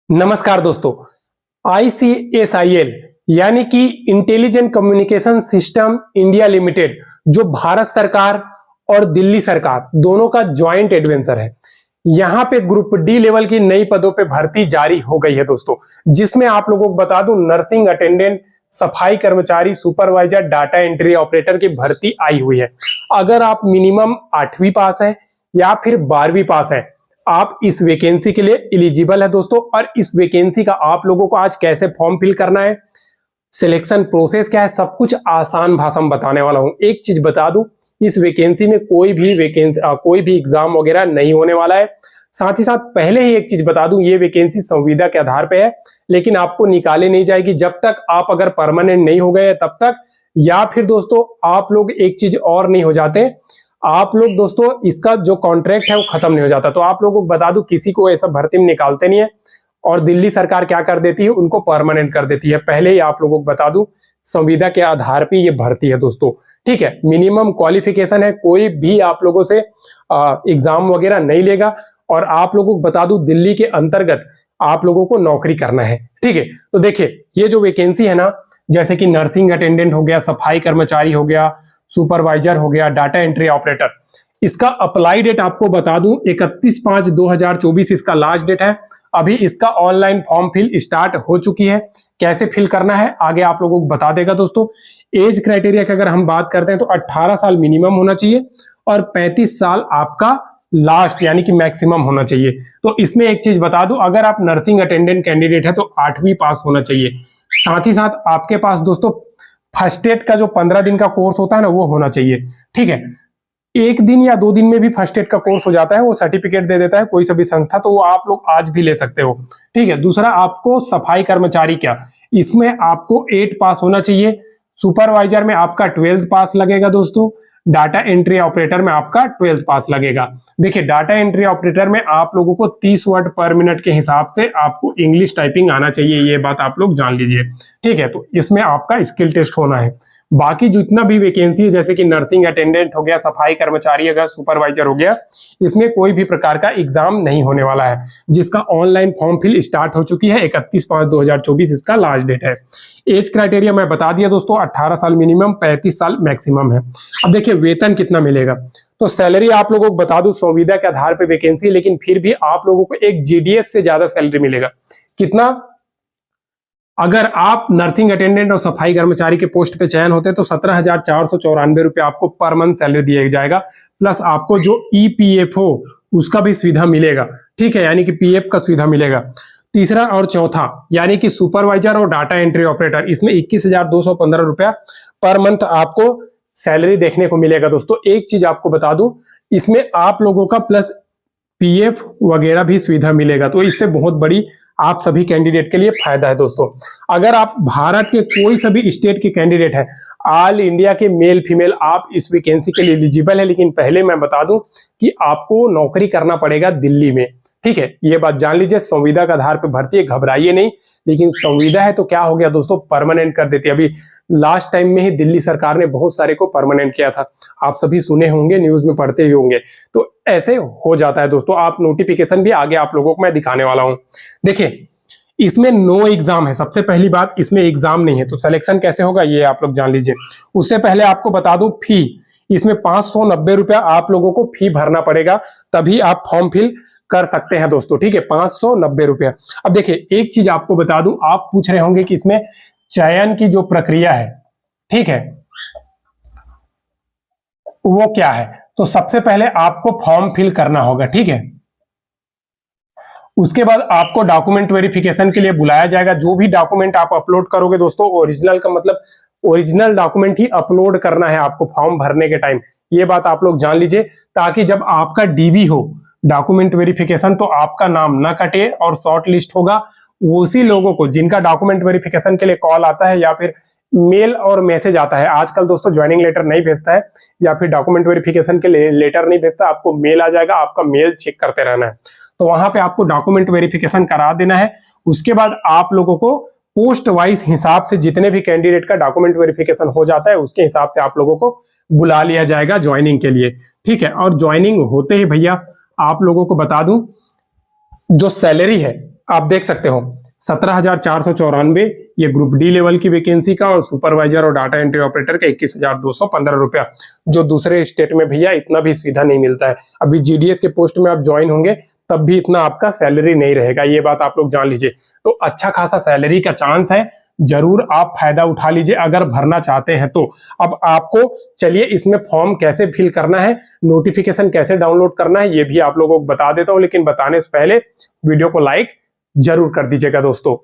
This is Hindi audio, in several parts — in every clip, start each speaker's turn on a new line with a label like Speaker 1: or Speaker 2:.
Speaker 1: नमस्कार दोस्तों। ICSIL यानी कि intelligent communication system India limited जो भारत सरकार और दिल्ली सरकार दोनों का ज्वाइंट एडवेंचर है। यहां पे ग्रुप डी लेवल की नई पदों पे भर्ती जारी हो गई है दोस्तों, जिसमें आप लोगों को बता दूं नर्सिंग अटेंडेंट, सफाई कर्मचारी, सुपरवाइजर, डाटा एंट्री ऑपरेटर की भर्ती आई हुई है। अगर आप मिनिमम 8वीं पास है या फिर 12वीं पास है, आप इस वैकेंसी के लिए एलिजिबल है दोस्तों। और इस वैकेंसी का आप लोगों को आज कैसे फॉर्म फिल करना है, सिलेक्शन प्रोसेस क्या है, सब कुछ आसान भाषा में बताने वाला हूं। एक चीज बता दूं, इस वैकेंसी में कोई भी एग्जाम वगैरह नहीं होने वाला है। साथ ही साथ पहले ही एक चीज बता दूं, ये वैकेंसी संविदा के आधार पे है, लेकिन आपको निकाले नहीं जाएगी जब तक आप अगर परमानेंट नहीं हो गए तब तक, या फिर दोस्तों आप लोग एक चीज और नहीं हो जाते, आप लोग दोस्तों इसका जो कॉन्ट्रैक्ट है वो खत्म नहीं हो जाता। तो आप लोगों को बता दूं, किसी को ऐसा भर्ती में निकालते नहीं है और दिल्ली सरकार क्या कर देती है, उनको परमानेंट कर देती है। पहले ही आप लोगों को बता दूं, संविदा के आधार पे ये भर्ती है दोस्तों, ठीक है। मिनिमम क्वालिफिकेशन है, कोई भी आप लोगों से एग्जाम वगैरह नहीं लेगा। और आप लोगों को बता दूं, दिल्ली के अंतर्गत आप लोगों को नौकरी करना है, ठीक है। तो देखिए, ये जो वैकेंसी है ना, जैसे कि नर्सिंग अटेंडेंट हो गया, सफाई कर्मचारी हो गया, सुपरवाइजर हो गया, डाटा एंट्री ऑपरेटर, इसका अप्लाई डेट आपको बता दूं 31/5/2024 इसका लास्ट डेट है। अभी इसका ऑनलाइन फॉर्म फिल स्टार्ट हो चुकी है। कैसे फिल करना है आगे आप लोगों को बता देगा दोस्तों। एज क्राइटेरिया की अगर हम बात करते हैं तो 18 साल मिनिमम होना चाहिए और 35 साल आपका लास्ट यानी कि मैक्सिमम होना चाहिए। तो इसमें एक चीज बता दूं, अगर आप नर्सिंग अटेंडेंट कैंडिडेट है तो 8वीं पास होना चाहिए। साथ ही साथ आपके पास दोस्तों फर्स्ट एड का जो 15 दिन का कोर्स होता है ना, वो होना चाहिए, ठीक है। 1 दिन या 2 दिन में भी फर्स्ट एड का कोर्स हो जाता है, वो सर्टिफिकेट दे देता है कोई सा भी संस्था, तो वो आप लोग आज भी ले सकते हो, ठीक है। दूसरा, आपको सफाई कर्मचारी क्या, इसमें आपको 8 पास होना चाहिए। सुपरवाइजर में आपका 12th पास लगेगा दोस्तों। डाटा एंट्री ऑपरेटर में आपका 12th पास लगेगा। देखिए, डाटा एंट्री ऑपरेटर में आप लोगों को 30 वर्ड पर मिनट के हिसाब से आपको इंग्लिश टाइपिंग आना चाहिए, ये बात आप लोग जान लीजिए, ठीक है। तो इसमें आपका स्किल टेस्ट होना है। बाकी जितना भी वैकेंसी है, जैसे कि नर्सिंग अटेंडेंट हो गया, सफाई कर्मचारी हो गया, सुपरवाइजर हो गया, इसमें कोई भी प्रकार का एग्जाम नहीं होने वाला है, जिसका ऑनलाइन फॉर्म फिल स्टार्ट हो चुकी है। 31/5/2024 इसका लास्ट डेट है। एज क्राइटेरिया मैं बता दिया दोस्तों, 18 साल मिनिमम, 35 साल मैक्सिमम है। अब देखिए वेतन कितना मिलेगा, तो सैलरी आप लोगों को बता दूं, संविदा के आधार पर वैकेंसी, लेकिन फिर भी आप लोगों को एक GDS से ज्यादा सैलरी मिलेगा। कितना? अगर आप नर्सिंग अटेंडेंट और सफाई कर्मचारी के पोस्ट पे चयन होते हैं तो 17,494 रुपए आपको पर मंथ सैलरी दिया जाएगा। प्लस आपको जो EPF उसका भी सुविधा मिलेगा, ठीक है, यानी कि PF का सुविधा मिलेगा। तीसरा और चौथा यानी कि सुपरवाइजर और डाटा एंट्री ऑपरेटर, इसमें 21,215 रुपया पर मंथ आपको सैलरी देखने को मिलेगा दोस्तों। एक चीज आपको बता दूं, इसमें आप लोगों का प्लस PF वगैरह भी सुविधा मिलेगा, तो इससे बहुत बड़ी आप सभी कैंडिडेट के लिए फायदा है दोस्तों। अगर आप भारत के कोई सभी स्टेट के कैंडिडेट हैं, ऑल इंडिया के मेल फीमेल, आप इस वैकेंसी के लिए एलिजिबल है। लेकिन पहले मैं बता दूं कि आपको नौकरी करना पड़ेगा दिल्ली में, ठीक है, ये बात जान लीजिए। संविदा के आधार पर भर्ती है, घबराइए नहीं। लेकिन संविदा है तो क्या हो गया दोस्तों, परमानेंट कर देती है। अभी लास्ट टाइम में ही दिल्ली सरकार ने बहुत सारे को परमानेंट किया था, आप सभी सुने होंगे, न्यूज में पढ़ते ही होंगे। तो ऐसे हो जाता है दोस्तों। आप नोटिफिकेशन भी आगे आप लोगों को मैं दिखाने वाला हूं। देखिए, इसमें नो एग्जाम है। सबसे पहली बात, इसमें एग्जाम नहीं है। तो सिलेक्शन कैसे होगा ये आप लोग जान लीजिए। उससे पहले आपको बता दूं, फी इसमें 590 रुपया आप लोगों को फी भरना पड़ेगा, तभी आप फॉर्म फिल कर सकते हैं दोस्तों, ठीक है, 590 रुपया। अब देखिए, एक चीज आपको बता दूं, आप पूछ रहे होंगे कि इसमें चयन की जो प्रक्रिया है, ठीक है, वो क्या है। तो सबसे पहले आपको फॉर्म फिल करना होगा, ठीक है। उसके बाद आपको डॉक्यूमेंट वेरिफिकेशन के लिए बुलाया जाएगा। जो भी डॉक्यूमेंट आप अपलोड करोगे दोस्तों, ओरिजिनल का मतलब ओरिजिनल डॉक्यूमेंट ही अपलोड करना है आपको फॉर्म भरने के टाइम, ये बात आप लोग जान लीजिए, ताकि जब आपका DV हो, डॉक्यूमेंट वेरिफिकेशन, तो आपका नाम ना कटे और शॉर्ट लिस्ट होगा उसी लोगों को जिनका डॉक्यूमेंट वेरिफिकेशन के लिए कॉल आता है या फिर मेल और मैसेज आता है। आजकल दोस्तों ज्वाइनिंग लेटर नहीं भेजता है या फिर डॉक्यूमेंट वेरिफिकेशन के लिए लेटर नहीं भेजता, आपको मेल आ जाएगा, आपका मेल चेक करते रहना है। तो वहां पे आपको डॉक्यूमेंट वेरिफिकेशन करा देना है। उसके बाद आप लोगों को पोस्ट वाइज हिसाब से जितने भी कैंडिडेट का डॉक्यूमेंट वेरिफिकेशन हो जाता है, उसके हिसाब से आप लोगों को बुला लिया जाएगा ज्वाइनिंग के लिए, ठीक है। और ज्वाइनिंग होते ही भैया आप लोगों को बता दूं, जो सैलरी है आप देख सकते हो 17,494 ये ग्रुप डी लेवल की वैकेंसी का, और सुपरवाइजर और डाटा एंट्री ऑपरेटर का 21,215 रुपया, जो दूसरे स्टेट में भैया इतना भी सुविधा नहीं मिलता है। अभी जीडीएस के पोस्ट में आप ज्वाइन होंगे तब भी इतना आपका सैलरी नहीं रहेगा, ये बात आप लोग जान लीजिए। तो अच्छा खासा सैलरी का चांस है, जरूर आप फायदा उठा लीजिए अगर भरना चाहते हैं तो। अब आपको चलिए इसमें फॉर्म कैसे फिल करना है, नोटिफिकेशन कैसे डाउनलोड करना है, ये भी आप लोगों को बता देता हूं, लेकिन बताने से पहले वीडियो को लाइक जरूर कर दीजिएगा दोस्तों।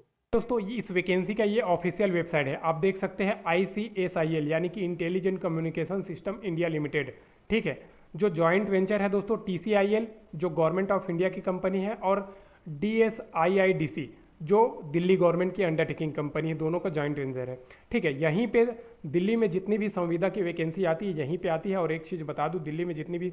Speaker 1: इस वैकेंसी का ये ऑफिशियल वेबसाइट है, आप देख सकते हैं ICSIL यानी कि intelligent communication system India limited, ठीक है, जो जॉइंट वेंचर है दोस्तों TCIL जो गवर्नमेंट ऑफ इंडिया की कंपनी है, और DSIIDC जो दिल्ली गवर्नमेंट की अंडरटेकिंग कंपनी है, दोनों का जॉइंट वेंचर है, ठीक है। यहीं पे दिल्ली में जितनी भी संविदा की वैकेंसी आती है यहीं पे आती है। और एक चीज़ बता दूं, दिल्ली में जितनी भी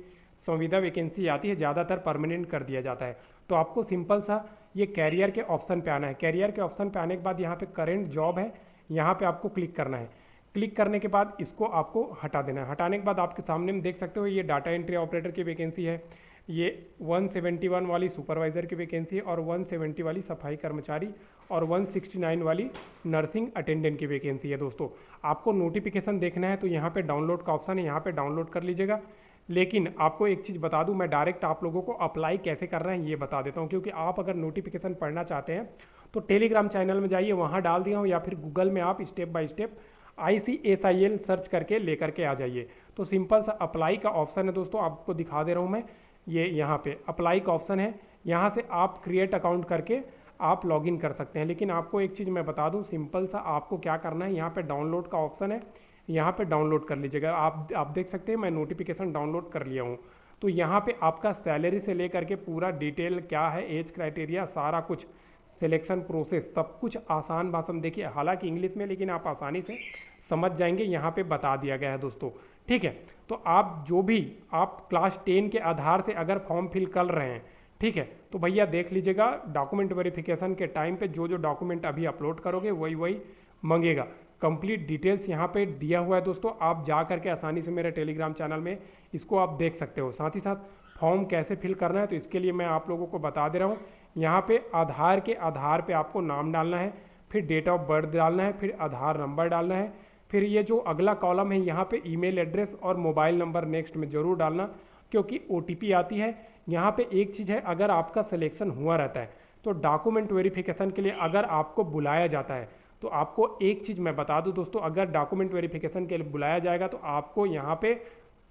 Speaker 1: संविदा वैकेंसी आती है ज़्यादातर परमानेंट कर दिया जाता है। तो आपको सिंपल सा ये कैरियर के ऑप्शन पे आना है। कैरियर के ऑप्शन पे आने के बाद यहाँ पे करंट जॉब है, यहाँ पे आपको क्लिक करना है। क्लिक करने के बाद इसको आपको हटा देना है। हटाने के बाद आपके सामने में देख सकते हो ये डाटा एंट्री ऑपरेटर की वैकेंसी है, ये 171 वाली सुपरवाइजर की वैकेंसी है, और 170 वाली सफाई कर्मचारी, और 169 वाली नर्सिंग अटेंडेंट की वैकेंसी है। दोस्तों आपको नोटिफिकेशन देखना है तो यहाँ पे डाउनलोड का ऑप्शन है, यहाँ पे डाउनलोड कर लीजिएगा। लेकिन आपको एक चीज़ बता दूं, मैं डायरेक्ट आप लोगों को अप्लाई कैसे करना है ये बता देता हूं, क्योंकि आप अगर नोटिफिकेशन पढ़ना चाहते हैं तो टेलीग्राम चैनल में जाइए, वहां डाल दिया हूं, या फिर गूगल में आप step by step ICSIL search करके लेकर के आ जाइए। तो सिंपल सा अप्लाई का ऑप्शन है दोस्तों, आपको दिखा दे रहा हूँ मैं, ये यहाँ पे अप्लाई का ऑप्शन है, यहाँ से आप क्रिएट अकाउंट करके आप लॉगिन कर सकते हैं। लेकिन आपको एक चीज़ मैं बता दूं, सिंपल सा आपको क्या करना है, यहाँ पे डाउनलोड का ऑप्शन है, यहाँ पे डाउनलोड कर लीजिएगा। आप देख सकते हैं मैं नोटिफिकेशन डाउनलोड कर लिया हूँ। तो यहाँ पे आपका सैलरी से लेकर के पूरा डिटेल क्या है, एज क्राइटेरिया, सारा कुछ, सिलेक्शन प्रोसेस, सब कुछ आसान भाषा में देखिए, हालांकि इंग्लिश में, लेकिन आप आसानी से समझ जाएंगे, यहाँ पे बता दिया गया है दोस्तों, ठीक है। तो आप जो भी आप क्लास 10 के आधार से अगर फॉर्म फिल कर रहे हैं, ठीक है, तो भैया देख लीजिएगा डॉक्यूमेंट वेरिफिकेशन के टाइम पे जो जो डॉक्यूमेंट अभी अपलोड करोगे वही वही मांगेगा। कंप्लीट डिटेल्स यहाँ पे दिया हुआ है दोस्तों, आप जा करके आसानी से मेरे टेलीग्राम चैनल में इसको आप देख सकते हो। साथ ही साथ फॉर्म कैसे फिल करना है तो इसके लिए मैं आप लोगों को बता दे रहा हूँ। यहाँ पे आधार के आधार पे आपको नाम डालना है, फिर डेट ऑफ बर्थ डालना है, फिर आधार नंबर डालना है, फिर ये जो अगला कॉलम है यहाँ पे ईमेल एड्रेस और मोबाइल नंबर नेक्स्ट में ज़रूर डालना, क्योंकि OTP आती है। यहाँ पे एक चीज़ है, अगर आपका सिलेक्शन हुआ रहता है तो डॉक्यूमेंट वेरिफिकेशन के लिए अगर आपको बुलाया जाता है, तो आपको एक चीज़ मैं बता दूं दोस्तों, अगर डॉक्यूमेंट वेरिफिकेशन के लिए बुलाया जाएगा तो आपको यहाँ पे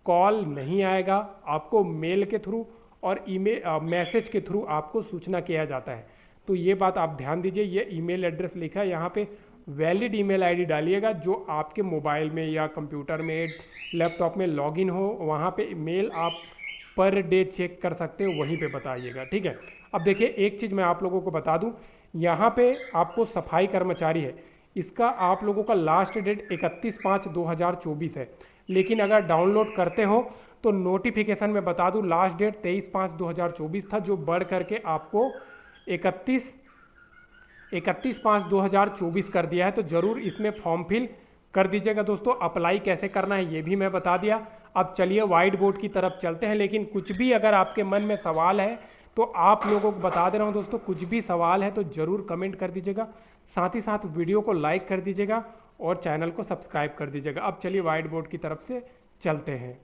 Speaker 1: कॉल नहीं आएगा, आपको मेल के थ्रू और ईमेल मैसेज के थ्रू आपको सूचना किया जाता है। तो ये बात आप ध्यान दीजिए। ये ईमेल एड्रेस लिखा है यहाँ पे, वैलिड ईमेल आईडी डालिएगा जो आपके मोबाइल में या कंप्यूटर में, लैपटॉप में लॉगिन हो, वहाँ पे मेल आप पर डे चेक कर सकते हो, वहीं पे बताइएगा, ठीक है। अब देखिए एक चीज़ मैं आप लोगों को बता दूं, यहाँ पे आपको सफाई कर्मचारी है, इसका आप लोगों का लास्ट डेट 31/5/2024 है, लेकिन अगर डाउनलोड करते हो तो नोटिफिकेशन में बता दूं लास्ट डेट 23/5/2024 था, जो बढ़ करके आपको 31/5/2024 कर दिया है। तो ज़रूर इसमें फॉर्म फिल कर दीजिएगा दोस्तों। अप्लाई कैसे करना है ये भी मैं बता दिया। अब चलिए व्हाइट बोर्ड की तरफ चलते हैं, लेकिन कुछ भी अगर आपके मन में सवाल है तो आप लोगों को बता दे रहा हूं दोस्तों, कुछ भी सवाल है तो ज़रूर कमेंट कर दीजिएगा, साथ ही साथ वीडियो को लाइक कर दीजिएगा और चैनल को सब्सक्राइब कर दीजिएगा। अब चलिए व्हाइट बोर्ड की तरफ से चलते हैं।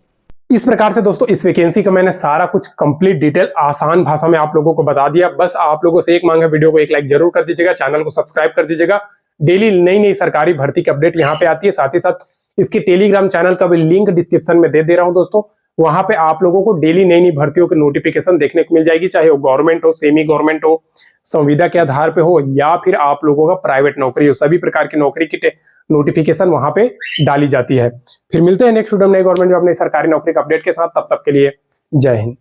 Speaker 1: इस प्रकार से दोस्तों इस वैकेंसी का मैंने सारा कुछ कंप्लीट डिटेल आसान भाषा में आप लोगों को बता दिया। बस आप लोगों से एक मांग है, वीडियो को एक लाइक जरूर कर दीजिएगा, चैनल को सब्सक्राइब कर दीजिएगा। डेली नई नई सरकारी भर्ती की अपडेट यहाँ पे आती है। साथ ही साथ इसके टेलीग्राम चैनल का भी लिंक डिस्क्रिप्शन में दे दे रहा हूं दोस्तों, वहां पे आप लोगों को डेली नई नई भर्तियों की नोटिफिकेशन देखने को मिल जाएगी, चाहे वो गवर्नमेंट हो, सेमी गवर्नमेंट हो, संविदा के आधार पे हो, या फिर आप लोगों का प्राइवेट नौकरी हो, सभी प्रकार की नौकरी की नोटिफिकेशन वहां पे डाली जाती है। फिर मिलते हैं नेक्स्ट वीडियो में नई गवर्नमेंट जॉब, नई सरकारी नौकरी का अपडेट के साथ। तब तक के लिए जय हिंद।